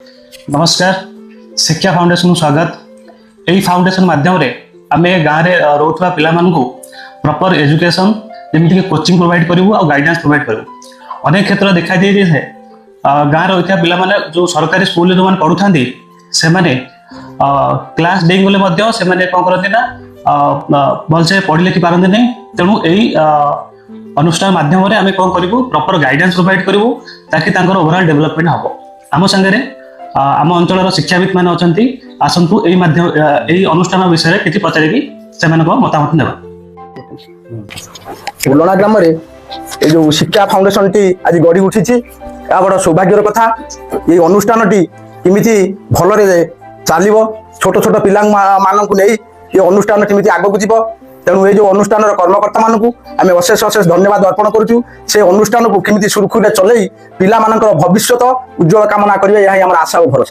नमस्कार शिक्षा फाउंडेशन स्वागत। यही फाउंडेशन माध्यम आम गाँव में रोकवा पिला प्रॉपर एजुकेशन जमीक कोचिंग प्रोवाइड करूँ और गाइडेंस प्रोवाइड करूँ। अनेक क्षेत्र देखा दिए जे गाँव रही पिला जो सरकारी स्कूल जो पढ़ुता से क्लास डेई गले से कौन करती ना भलसे पढ़ी लिखि पारती नहीं। तेणु यही अनुष्ठान माध्यम आम कौन करूँ प्रॉपर गाइडेंस प्रोवाइड करूँ ताकि ओवरऑल डेवलपमेंट हम आम सांगे आम अंचल शिक्षाविद मैंने अच्छा आसतु यही अनुष्ठान विषय किसी पचारि से मतामत ने उलणा ग्राम जो शिक्षा फाउंडेशन टी आज गढ़ी उठी बड़ सौभाग्यर कथा। ये अनुष्ठान टी किमिति भलरे चलो छोट छोट पिला मानू नहीं ये अनुष्ठान केमी आगक जीव। तेणु ये जो अनुष्ठान कर्मकर्ता मानू आम अशेष अशेष धन्यवाद अर्पण करुँ। से अनुष्ठान को केमी सुरखुरी चलई पिला भविष्य उज्जवल कामना करेंगे यह आम आशा और भरोसा।